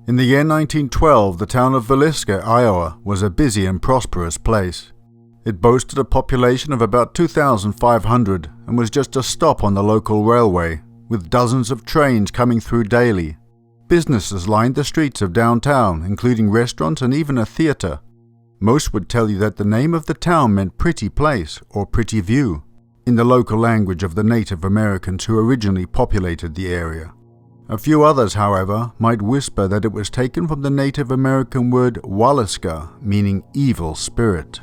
In the year 1912, the town of Villisca, Iowa, was a busy and prosperous place. It boasted a population of about 2,500 and was just a stop on the local railway, with dozens of trains coming through daily. Businesses lined the streets of downtown, including restaurants and even a theater. Most would tell you that the name of the town meant pretty place or pretty view, in the local language of the Native Americans who originally populated the area. A few others, however, might whisper that it was taken from the Native American word Villisca, meaning evil spirit.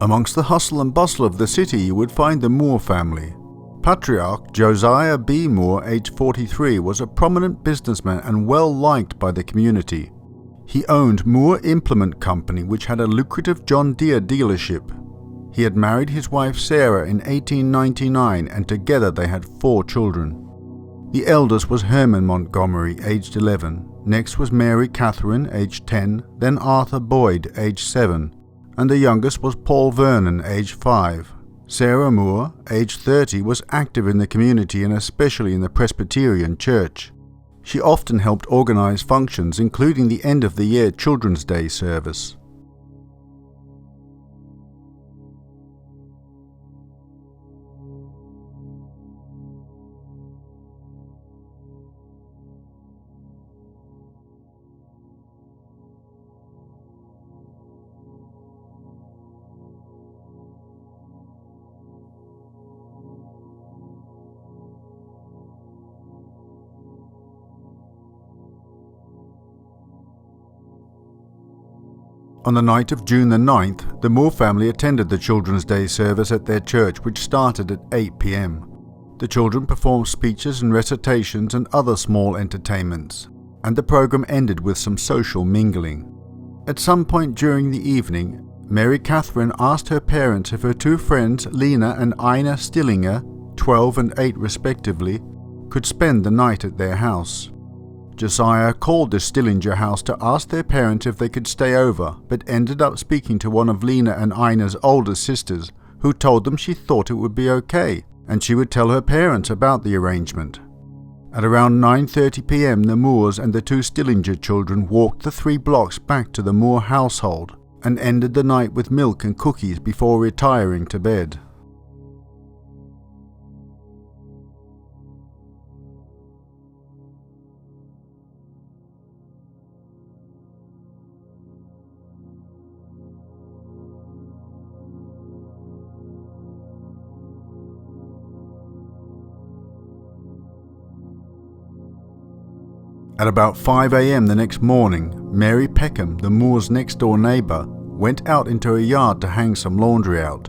Amongst the hustle and bustle of the city you would find the Moore family. Patriarch Josiah B. Moore, age 43, was a prominent businessman and well liked by the community. He owned Moore Implement Company, which had a lucrative John Deere dealership. He had married his wife Sarah in 1899 and together they had 4 children. The eldest was Herman Montgomery, aged 11. Next was Mary Catherine, aged 10, then Arthur Boyd, aged 7. And the youngest was Paul Vernon, age 5. Sarah Moore, age 30, was active in the community and especially in the Presbyterian Church. She often helped organize functions, including the end-of-the-year Children's Day service. On the night of June the 9th, the Moore family attended the Children's Day service at their church, which started at 8 p.m. The children performed speeches and recitations and other small entertainments, and the program ended with some social mingling. At some point during the evening, Mary Catherine asked her parents if her 2 friends, Lena and Ina Stillinger, 12 and 8 respectively, could spend the night at their house. Josiah called the Stillinger house to ask their parents if they could stay over, but ended up speaking to one of Lena and Ina's older sisters, who told them she thought it would be okay, and she would tell her parents about the arrangement. At around 9:30 p.m. the Moores and the 2 Stillinger children walked the 3 blocks back to the Moore household, and ended the night with milk and cookies before retiring to bed. At about 5 a.m. the next morning, Mary Peckham, the Moore's next-door neighbour, went out into a yard to hang some laundry out.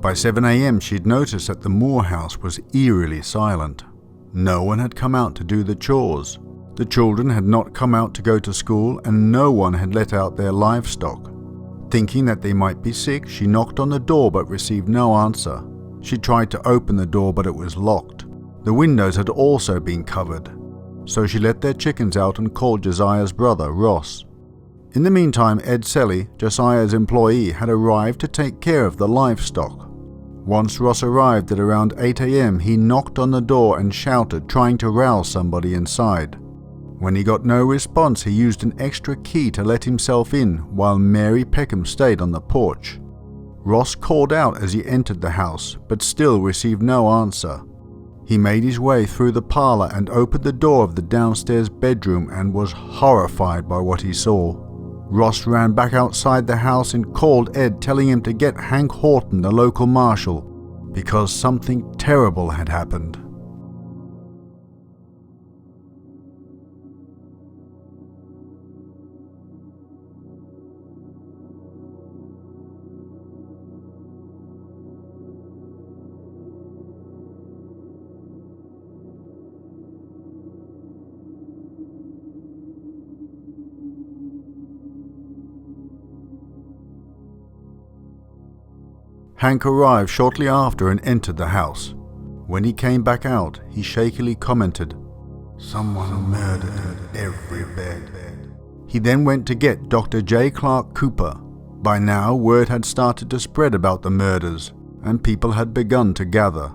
By 7 a.m. she'd noticed that the Moore house was eerily silent. No one had come out to do the chores. The children had not come out to go to school, and no one had let out their livestock. Thinking that they might be sick, she knocked on the door but received no answer. She tried to open the door but it was locked. The windows had also been covered. So she let their chickens out and called Josiah's brother, Ross. In the meantime, Ed Selly, Josiah's employee, had arrived to take care of the livestock. Once Ross arrived at around 8 a.m, he knocked on the door and shouted, trying to rouse somebody inside. When he got no response, he used an extra key to let himself in while Mary Peckham stayed on the porch. Ross called out as he entered the house, but still received no answer. He made his way through the parlor and opened the door of the downstairs bedroom and was horrified by what he saw. Ross ran back outside the house and called Ed, telling him to get Hank Horton, the local marshal, because something terrible had happened. Hank arrived shortly after and entered the house. When he came back out, he shakily commented, Someone murdered in every bed. He then went to get Dr. J. Clark Cooper. By now, word had started to spread about the murders, and people had begun to gather.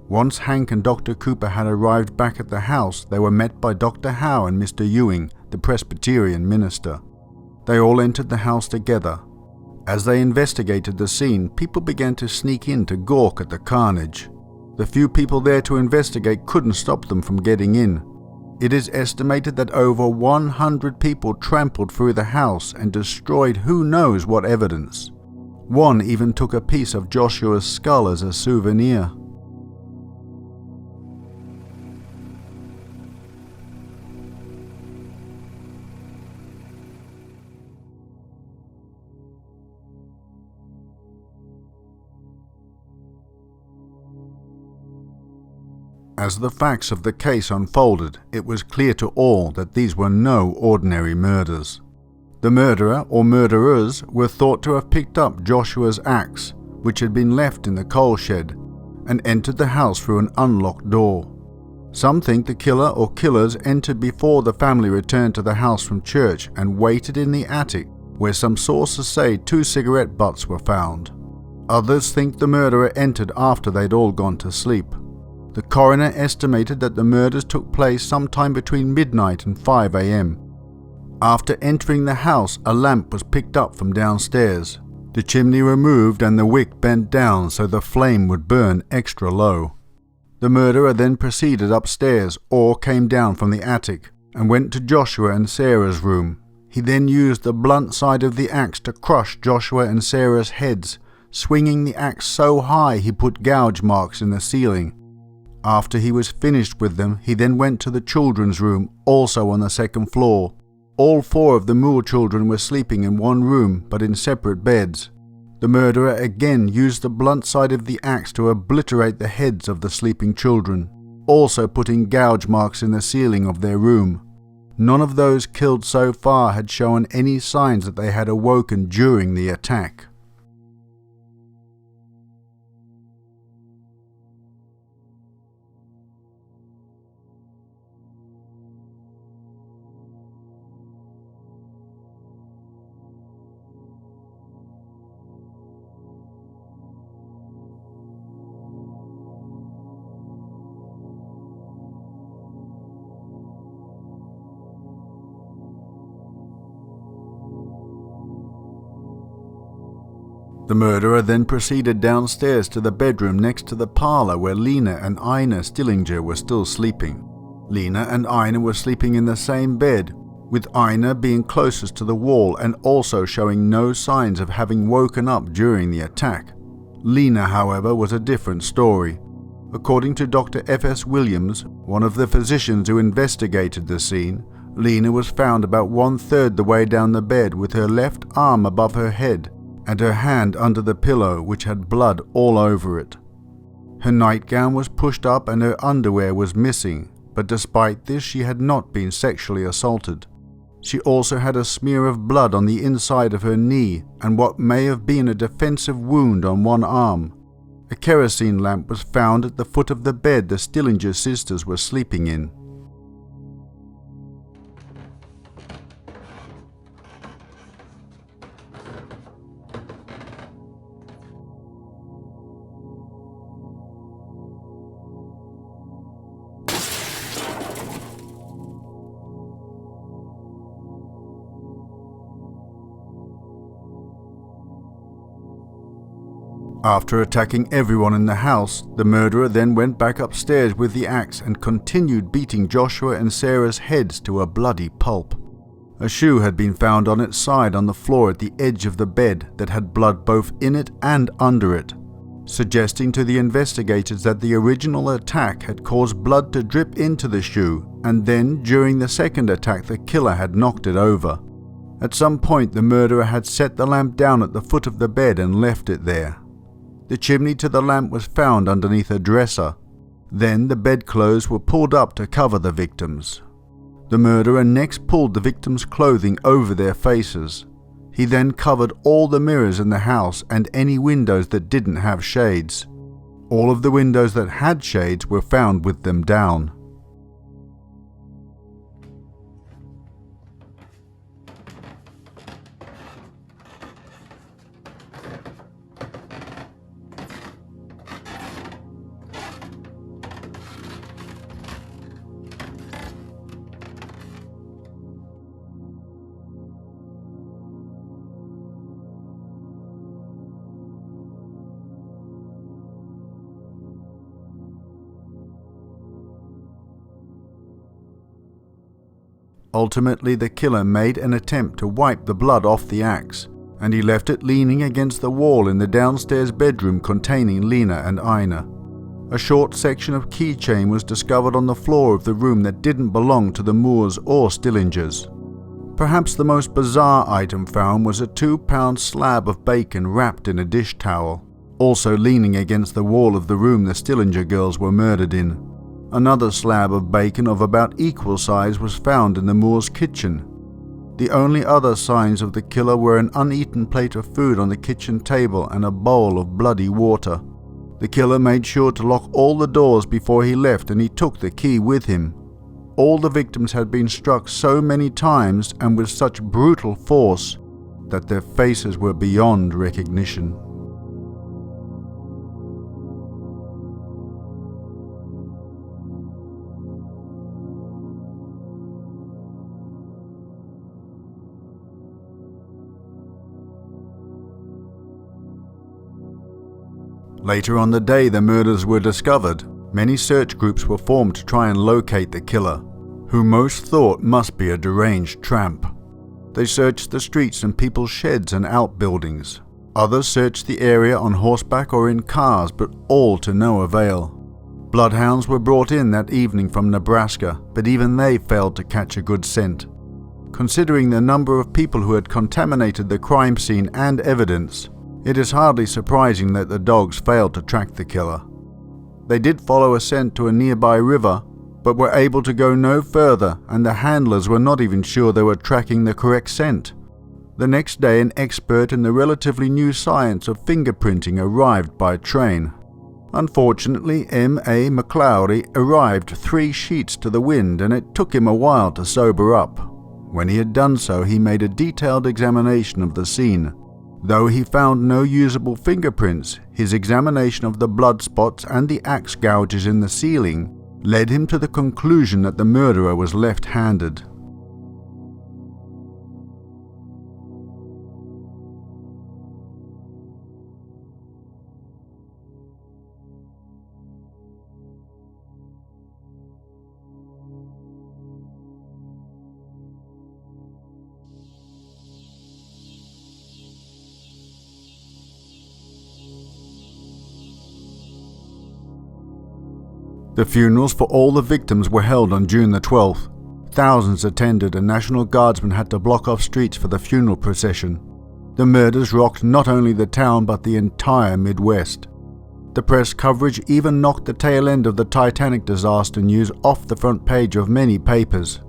Once Hank and Dr. Cooper had arrived back at the house, they were met by Dr. Howe and Mr. Ewing, the Presbyterian minister. They all entered the house together. As they investigated the scene, people began to sneak in to gawk at the carnage. The few people there to investigate couldn't stop them from getting in. It is estimated that over 100 people trampled through the house and destroyed who knows what evidence. One even took a piece of Joshua's skull as a souvenir. As the facts of the case unfolded, it was clear to all that these were no ordinary murders. The murderer or murderers were thought to have picked up Joshua's axe, which had been left in the coal shed, and entered the house through an unlocked door. Some think the killer or killers entered before the family returned to the house from church and waited in the attic, where some sources say 2 cigarette butts were found. Others think the murderer entered after they'd all gone to sleep. The coroner estimated that the murders took place sometime between midnight and 5 a.m. After entering the house, a lamp was picked up from downstairs. The chimney removed and the wick bent down so the flame would burn extra low. The murderer then proceeded upstairs or came down from the attic and went to Joshua and Sarah's room. He then used the blunt side of the axe to crush Joshua and Sarah's heads, swinging the axe so high he put gouge marks in the ceiling. After he was finished with them, he then went to the children's room, also on the second floor. All 4 of the Moore children were sleeping in one room, but in separate beds. The murderer again used the blunt side of the axe to obliterate the heads of the sleeping children, also putting gouge marks in the ceiling of their room. None of those killed so far had shown any signs that they had awoken during the attack. The murderer then proceeded downstairs to the bedroom next to the parlour where Lena and Ina Stillinger were still sleeping. Lena and Ina were sleeping in the same bed, with Ina being closest to the wall and also showing no signs of having woken up during the attack. Lena, however, was a different story. According to Dr. F.S. Williams, one of the physicians who investigated the scene, Lena was found about 1/3 the way down the bed with her left arm above her head and her hand under the pillow, which had blood all over it. Her nightgown was pushed up and her underwear was missing, but despite this she had not been sexually assaulted. She also had a smear of blood on the inside of her knee and what may have been a defensive wound on one arm. A kerosene lamp was found at the foot of the bed the Stillinger sisters were sleeping in. After attacking everyone in the house, the murderer then went back upstairs with the axe and continued beating Joshua and Sarah's heads to a bloody pulp. A shoe had been found on its side on the floor at the edge of the bed that had blood both in it and under it, suggesting to the investigators that the original attack had caused blood to drip into the shoe, and then during the second attack the killer had knocked it over. At some point the murderer had set the lamp down at the foot of the bed and left it there. The chimney to the lamp was found underneath a dresser. Then the bedclothes were pulled up to cover the victims. The murderer next pulled the victims' clothing over their faces. He then covered all the mirrors in the house and any windows that didn't have shades. All of the windows that had shades were found with them down. Ultimately, the killer made an attempt to wipe the blood off the axe, and he left it leaning against the wall in the downstairs bedroom containing Lena and Ina. A short section of keychain was discovered on the floor of the room that didn't belong to the Moores or Stillingers. Perhaps the most bizarre item found was a 2-pound slab of bacon wrapped in a dish towel, also leaning against the wall of the room the Stillinger girls were murdered in. Another slab of bacon of about equal size was found in the Moores' kitchen. The only other signs of the killer were an uneaten plate of food on the kitchen table and a bowl of bloody water. The killer made sure to lock all the doors before he left, and he took the key with him. All the victims had been struck so many times and with such brutal force that their faces were beyond recognition. Later on the day the murders were discovered, many search groups were formed to try and locate the killer, who most thought must be a deranged tramp. They searched the streets and people's sheds and outbuildings. Others searched the area on horseback or in cars, but all to no avail. Bloodhounds were brought in that evening from Nebraska, but even they failed to catch a good scent. Considering the number of people who had contaminated the crime scene and evidence, it is hardly surprising that the dogs failed to track the killer. They did follow a scent to a nearby river, but were able to go no further, and the handlers were not even sure they were tracking the correct scent. The next day, an expert in the relatively new science of fingerprinting arrived by train. Unfortunately, M.A. McClowry arrived 3 sheets to the wind, and it took him a while to sober up. When he had done so, he made a detailed examination of the scene. Though he found no usable fingerprints, his examination of the blood spots and the axe gouges in the ceiling led him to the conclusion that the murderer was left-handed. The funerals for all the victims were held on June the 12th. Thousands attended and National Guardsmen had to block off streets for the funeral procession. The murders rocked not only the town but the entire Midwest. The press coverage even knocked the tail end of the Titanic disaster news off the front page of many papers.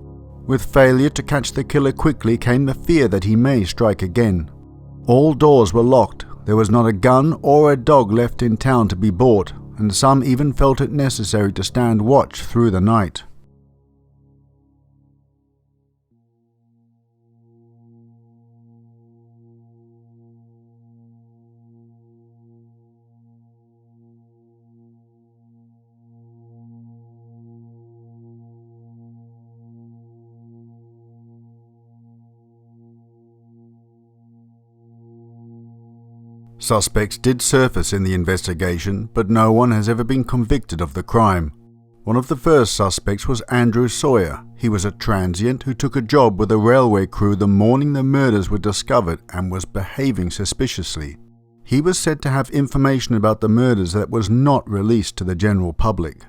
With failure to catch the killer quickly came the fear that he may strike again. All doors were locked. There was not a gun or a dog left in town to be bought, and some even felt it necessary to stand watch through the night. Suspects did surface in the investigation, but no one has ever been convicted of the crime. One of the first suspects was Andrew Sawyer. He was a transient who took a job with a railway crew the morning the murders were discovered and was behaving suspiciously. He was said to have information about the murders that was not released to the general public.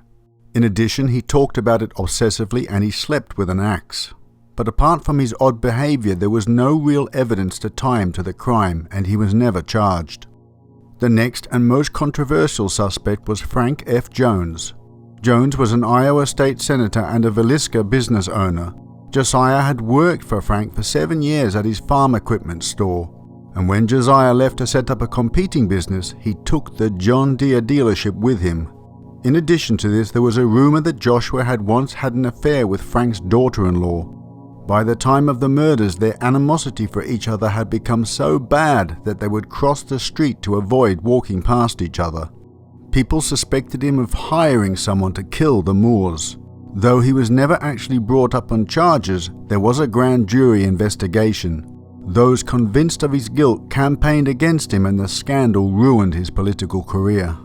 In addition, he talked about it obsessively and he slept with an axe. But apart from his odd behavior, there was no real evidence to tie him to the crime, and he was never charged. The next and most controversial suspect was Frank F. Jones. Jones was an Iowa state senator and a Villisca business owner. Josiah had worked for Frank for 7 years at his farm equipment store, and when Josiah left to set up a competing business, he took the John Deere dealership with him. In addition to this, there was a rumor that Joshua had once had an affair with Frank's daughter-in-law. By the time of the murders, their animosity for each other had become so bad that they would cross the street to avoid walking past each other. People suspected him of hiring someone to kill the Moores. Though he was never actually brought up on charges, there was a grand jury investigation. Those convinced of his guilt campaigned against him, and the scandal ruined his political career.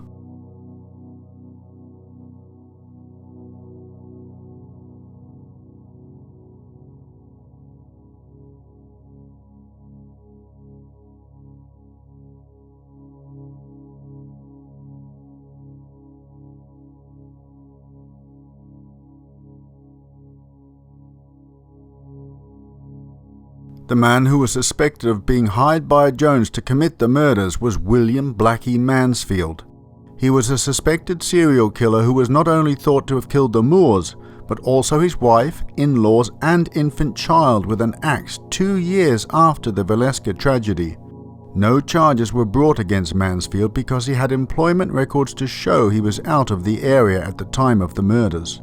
The man who was suspected of being hired by Jones to commit the murders was William Blackie Mansfield. He was a suspected serial killer who was not only thought to have killed the Moores, but also his wife, in-laws and infant child with an axe 2 years after the Villisca tragedy. No charges were brought against Mansfield because he had employment records to show he was out of the area at the time of the murders.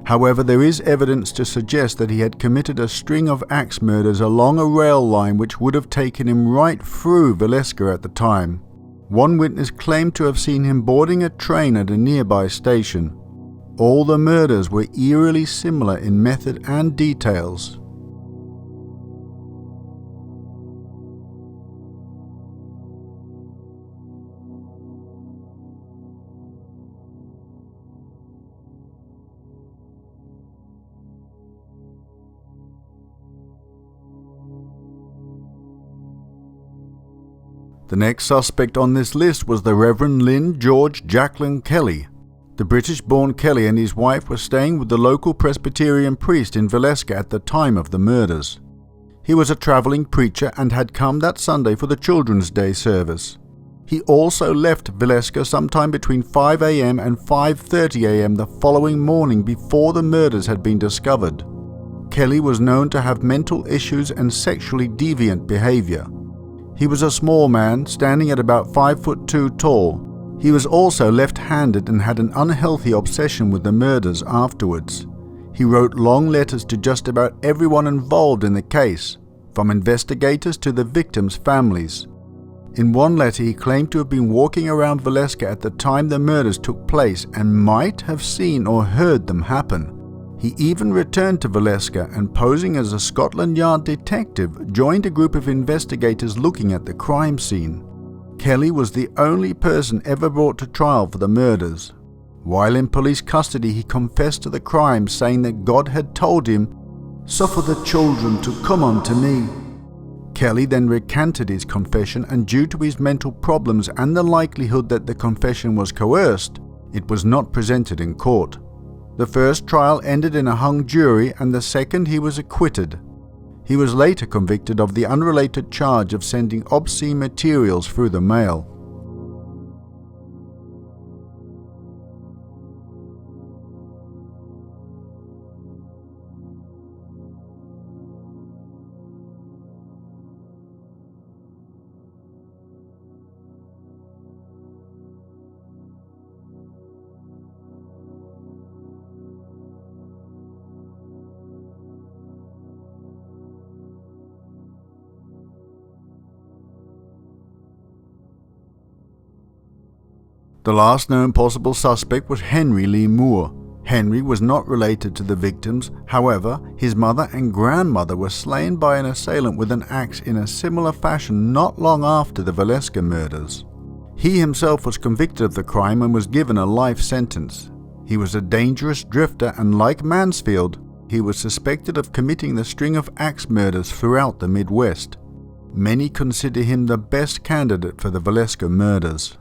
However, there is evidence to suggest that he had committed a string of axe murders along a rail line which would have taken him right through Villisca at the time. One witness claimed to have seen him boarding a train at a nearby station. All the murders were eerily similar in method and details. The next suspect on this list was the Reverend Lynn George Jacqueline Kelly. The British-born Kelly and his wife were staying with the local Presbyterian priest in Villisca at the time of the murders. He was a travelling preacher and had come that Sunday for the Children's Day service. He also left Villisca sometime between 5 a.m. and 5:30 a.m. the following morning before the murders had been discovered. Kelly was known to have mental issues and sexually deviant behaviour. He was a small man, standing at about 5'2" tall. He was also left-handed and had an unhealthy obsession with the murders afterwards. He wrote long letters to just about everyone involved in the case, from investigators to the victims' families. In one letter he claimed to have been walking around Villisca at the time the murders took place and might have seen or heard them happen. He even returned to Villisca and, posing as a Scotland Yard detective, joined a group of investigators looking at the crime scene. Kelly was the only person ever brought to trial for the murders. While in police custody, he confessed to the crime, saying that God had told him, "Suffer the children to come unto me." Kelly then recanted his confession, and due to his mental problems and the likelihood that the confession was coerced, it was not presented in court. The first trial ended in a hung jury, and the second he was acquitted. He was later convicted of the unrelated charge of sending obscene materials through the mail. The last known possible suspect was Henry Lee Moore. Henry was not related to the victims. However, his mother and grandmother were slain by an assailant with an axe in a similar fashion not long after the Villisca murders. He himself was convicted of the crime and was given a life sentence. He was a dangerous drifter, and like Mansfield, he was suspected of committing the string of axe murders throughout the Midwest. Many consider him the best candidate for the Villisca murders.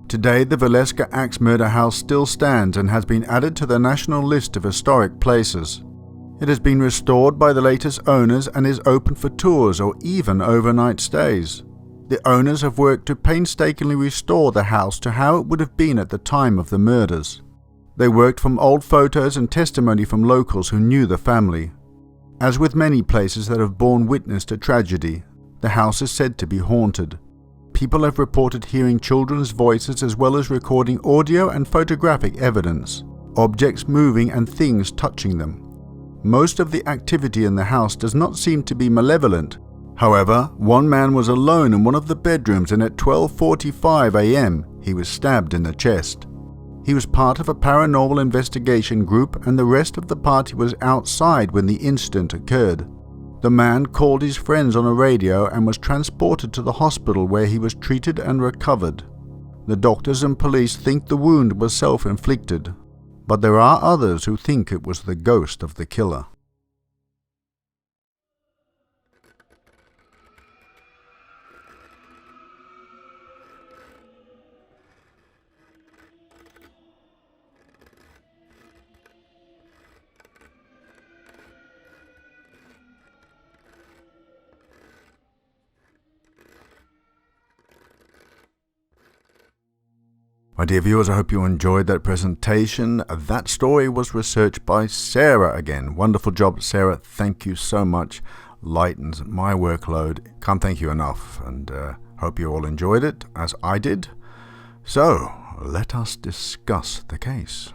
Today, the Villisca Axe Murder House still stands and has been added to the national list of historic places. It has been restored by the latest owners and is open for tours or even overnight stays. The owners have worked to painstakingly restore the house to how it would have been at the time of the murders. They worked from old photos and testimony from locals who knew the family. As with many places that have borne witness to tragedy, the house is said to be haunted. People have reported hearing children's voices as well as recording audio and photographic evidence, objects moving and things touching them. Most of the activity in the house does not seem to be malevolent. However, one man was alone in one of the bedrooms, and at 12:45 a.m. he was stabbed in the chest. He was part of a paranormal investigation group, and the rest of the party was outside when the incident occurred. The man called his friends on a radio and was transported to the hospital, where he was treated and recovered. The doctors and police think the wound was self-inflicted. but there are others who think it was the ghost of the killer. My dear viewers, I hope you enjoyed that presentation. That story was researched by Sarah again. Wonderful job, Sarah. Thank you so much. Lightens my workload. Can't thank you enough, and hope you all enjoyed it, as I did. So, let us discuss the case.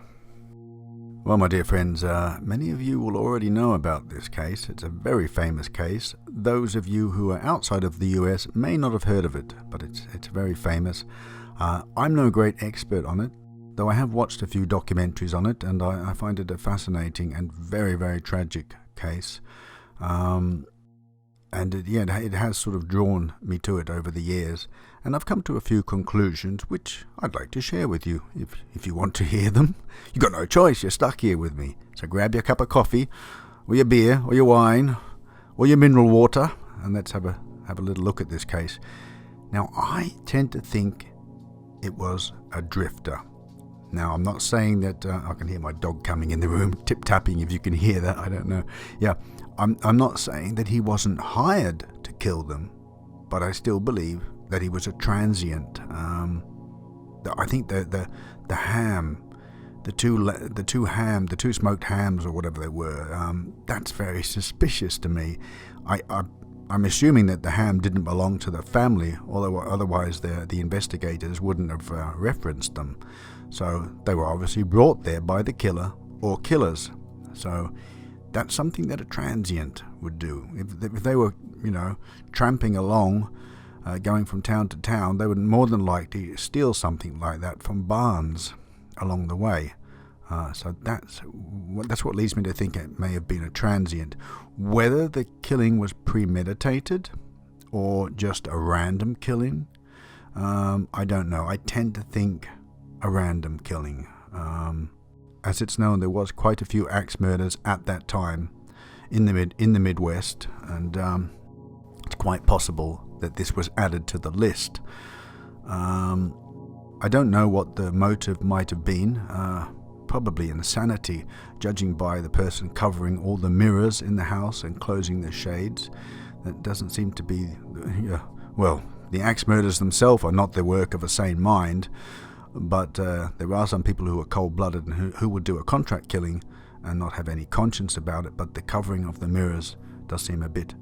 Well, my dear friends, many of you will already know about this case. It's a very famous case. Those of you who are outside of the US may not have heard of it, but it's very famous. I'm no great expert on it, though I have watched a few documentaries on it, and I find it a fascinating and very, very tragic case. It has sort of drawn me to it over the years, and I've come to a few conclusions which I'd like to share with you, if you want to hear them. You've got no choice, you're stuck here with me. So grab your cup of coffee, or your beer, or your wine, or your mineral water, and let's have a little look at this case. Now, I tend to think it was a drifter. Now, I'm not saying that I can hear my dog coming in the room, tip-tapping, if you can hear that, I don't know. Yeah, I'm not saying that he wasn't hired to kill them, but I still believe that he was a transient. I think the ham, the two smoked hams or whatever they were, that's very suspicious to me. I'm assuming that the ham didn't belong to the family, although otherwise the investigators wouldn't have referenced them. So they were obviously brought there by the killer or killers. So that's something that a transient would do. If they were, tramping along, going from town to town, they would more than likely steal something like that from barns along the way. So that's what leads me to think it may have been a transient. Whether the killing was premeditated or just a random killing, I don't know. I tend to think a random killing. As it's known, there was quite a few axe murders at that time in the Midwest, and it's quite possible that this was added to the list. I don't know what the motive might have been. Probably insanity, judging by the person covering all the mirrors in the house and closing the shades. That doesn't seem to be... well, the axe murders themselves are not the work of a sane mind, but there are some people who are cold-blooded and who would do a contract killing and not have any conscience about it, but the covering of the mirrors does seem a bit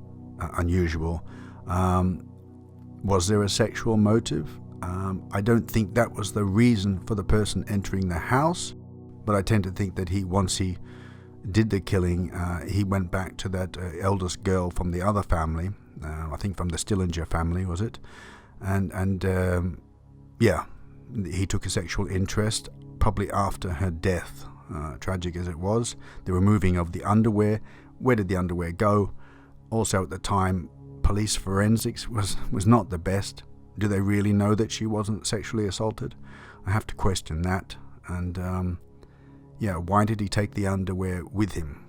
unusual. Was there a sexual motive? I don't think that was the reason for the person entering the house, but I tend to think that once he did the killing, he went back to that eldest girl from the other family, I think from the Stillinger family, was it? And he took a sexual interest, probably after her death, tragic as it was. The removing of the underwear, where did the underwear go? Also at the time, police forensics was not the best. Do they really know that she wasn't sexually assaulted? I have to question that. And why did he take the underwear with him?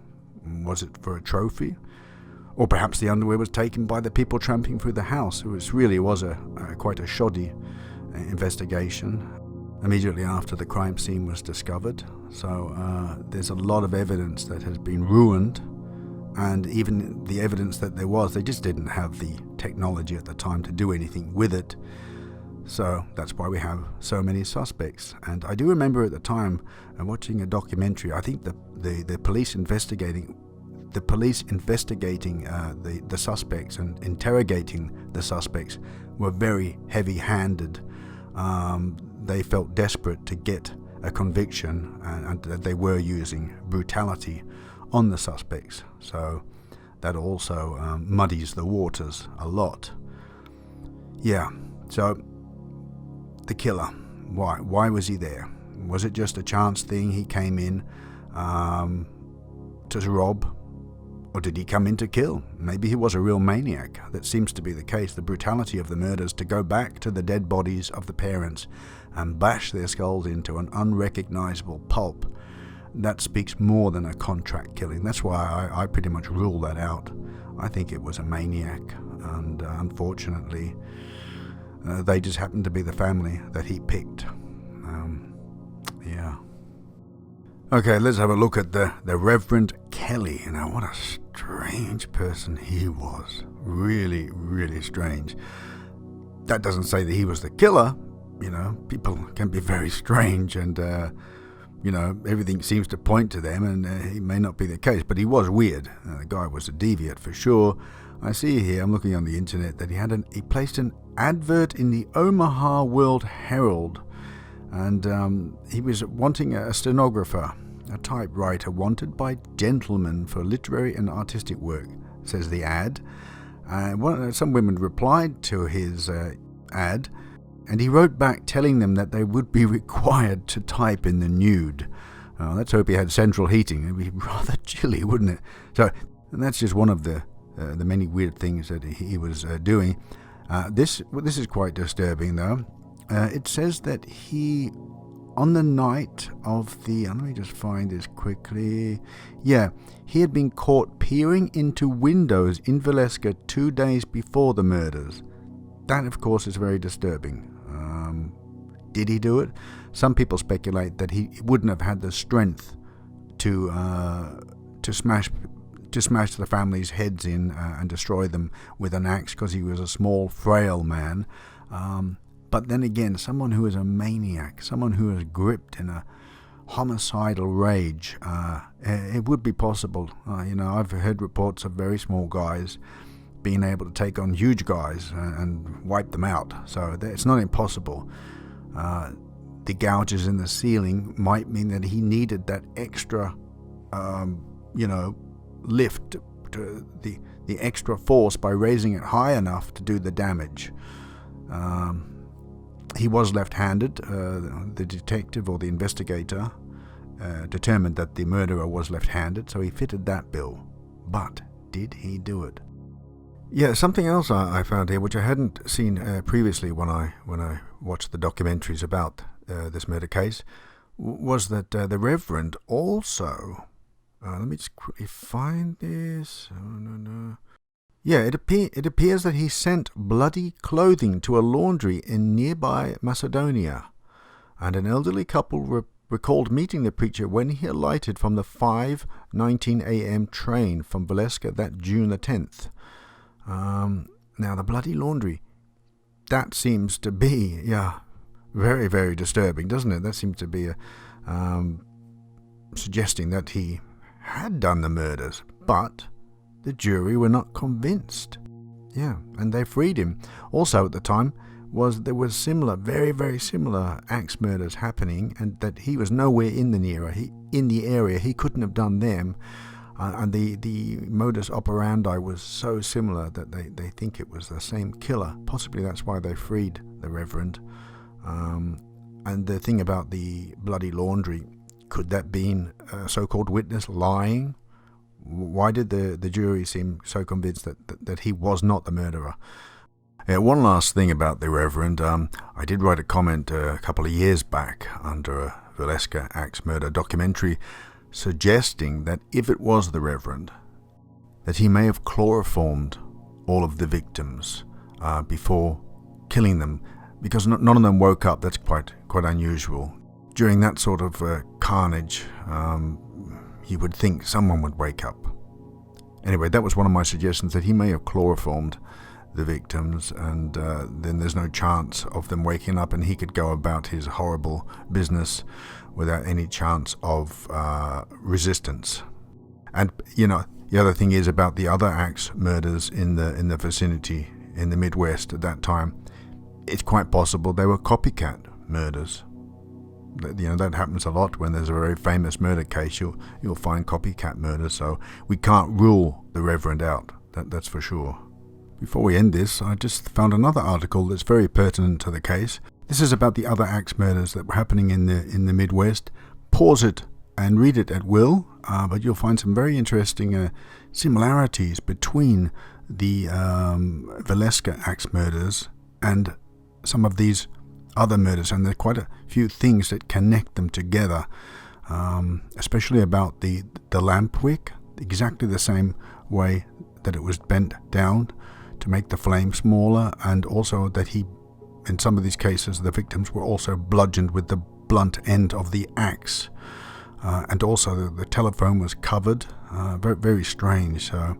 Was it for a trophy? Or perhaps the underwear was taken by the people tramping through the house. It really was quite a shoddy investigation immediately after the crime scene was discovered. So there's a lot of evidence that has been ruined, and even the evidence that there was, they just didn't have the technology at the time to do anything with it. So that's why we have so many suspects. And I do remember at the time watching a documentary. I think the police investigating the suspects and interrogating the suspects were very heavy-handed. They felt desperate to get a conviction, and they were using brutality on the suspects. So that also muddies the waters a lot. Yeah, so the killer, why was he there? Was it just a chance thing? He came in to rob, or did he come in to kill? Maybe he was a real maniac. That seems to be the case. The brutality of the murders, to go back to the dead bodies of the parents and bash their skulls into an unrecognizable pulp. that speaks more than a contract killing. That's why I pretty much rule that out. I think it was a maniac, and unfortunately, they just happened to be the family that he picked. Yeah. Okay, let's have a look at the Reverend Kelly. Now, what a strange person he was. Really, really strange. That doesn't say that he was the killer. People can be very strange, and everything seems to point to them, and he may not be the case, but he was weird. The guy was a deviant for sure. I see here, I'm looking on the internet, that he placed an advert in the Omaha World Herald, and he was wanting a stenographer, a typewriter wanted by gentlemen for literary and artistic work, says the ad. Some women replied to his ad, and he wrote back telling them that they would be required to type in the nude. Let's hope he had central heating. It'd be rather chilly, wouldn't it? And that's just one of the many weird things that he was doing. This is quite disturbing, though. It says that he, on the night of the... let me just find this quickly. Yeah, he had been caught peering into windows in Villisca 2 days before the murders. That, of course, is very disturbing. Did he do it? Some people speculate that he wouldn't have had the strength to smash the family's heads in and destroy them with an axe, because he was a small, frail man. But then again, someone who is a maniac, someone who is gripped in a homicidal rage, it would be possible. I've heard reports of very small guys being able to take on huge guys and wipe them out. So it's not impossible. The gouges in the ceiling might mean that he needed that extra, lift, to the extra force by raising it high enough to do the damage. He was left-handed. The detective or the investigator determined that the murderer was left-handed, so he fitted that bill. But did he do it? Yeah, something else I found here, which I hadn't seen previously when I watched the documentaries about this murder case, was that the Reverend also... let me just quickly find this. Oh, no. Yeah, it appears that he sent bloody clothing to a laundry in nearby Macedonia, and an elderly couple recalled meeting the preacher when he alighted from the 5:19 a.m. train from Villisca that June the 10th. Now, the bloody laundry, that seems to be, very, very disturbing, doesn't it? That seems to be suggesting that he had done the murders, but the jury were not convinced. Yeah, and they freed him. Also at the time, there was similar, very, very similar axe murders happening, and that he was nowhere in the area. He couldn't have done them. And the modus operandi was so similar that they think it was the same killer. Possibly that's why they freed the Reverend. And the thing about the bloody laundry, could that been a so-called witness lying? Why did the jury seem so convinced that he was not the murderer? One last thing about the Reverend. I did write a comment a couple of years back under a Villisca axe murder documentary, suggesting that if it was the Reverend, that he may have chloroformed all of the victims before killing them, because none of them woke up. That's quite unusual. During that sort of carnage, you would think someone would wake up. Anyway, that was one of my suggestions, that he may have chloroformed the victims, and then there's no chance of them waking up, and he could go about his horrible business without any chance of resistance. And the other thing is about the other axe murders in the vicinity in the Midwest at that time. It's quite possible they were copycat murders. That happens a lot when there's a very famous murder case. You'll find copycat murders. So we can't rule the Reverend out. That's for sure. Before we end this, I just found another article that's very pertinent to the case. This is about the other axe murders that were happening in the Midwest. Pause it and read it at will, but you'll find some very interesting similarities between the Villisca axe murders and some of these other murders, and there are quite a few things that connect them together. especially about the lamp wick, exactly the same way that it was bent down to make the flame smaller, and also that in some of these cases, the victims were also bludgeoned with the blunt end of the axe. And also the telephone was covered. Very, very strange. So,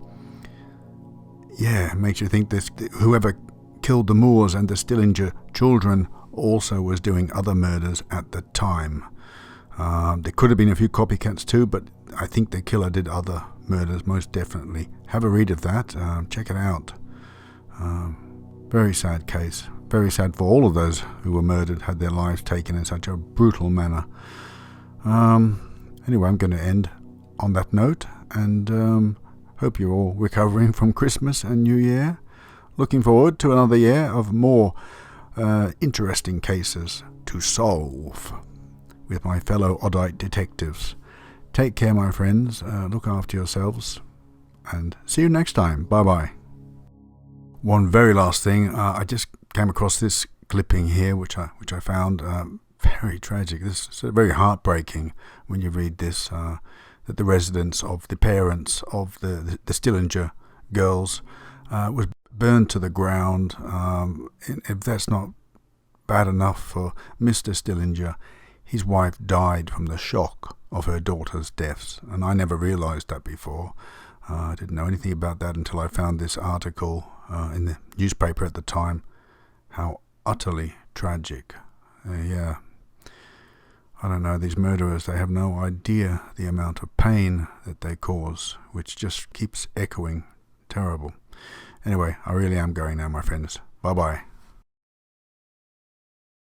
yeah, it makes you think this whoever killed the Moores and the Stillinger children also was doing other murders at the time. There could have been a few copycats too, but I think the killer did other murders, most definitely. Have a read of that. Check it out. Very sad case. Very sad for all of those who were murdered, had their lives taken in such a brutal manner. Anyway, I'm going to end on that note, and hope you're all recovering from Christmas and New Year. Looking forward to another year of more interesting cases to solve with my fellow Oddite detectives. Take care, my friends. Look after yourselves, and see you next time. Bye-bye. One very last thing. I just came across this clipping here, which I found very tragic. This is very heartbreaking when you read this. That the residence of the parents of the Stillinger girls was burned to the ground. If that's not bad enough for Mr. Stillinger, his wife died from the shock of her daughter's deaths, and I never realized that before. I didn't know anything about that until I found this article in the newspaper at the time. How utterly tragic. Yeah. I don't know, these murderers, they have no idea the amount of pain that they cause, which just keeps echoing. Terrible. Anyway, I really am going now, my friends. Bye-bye.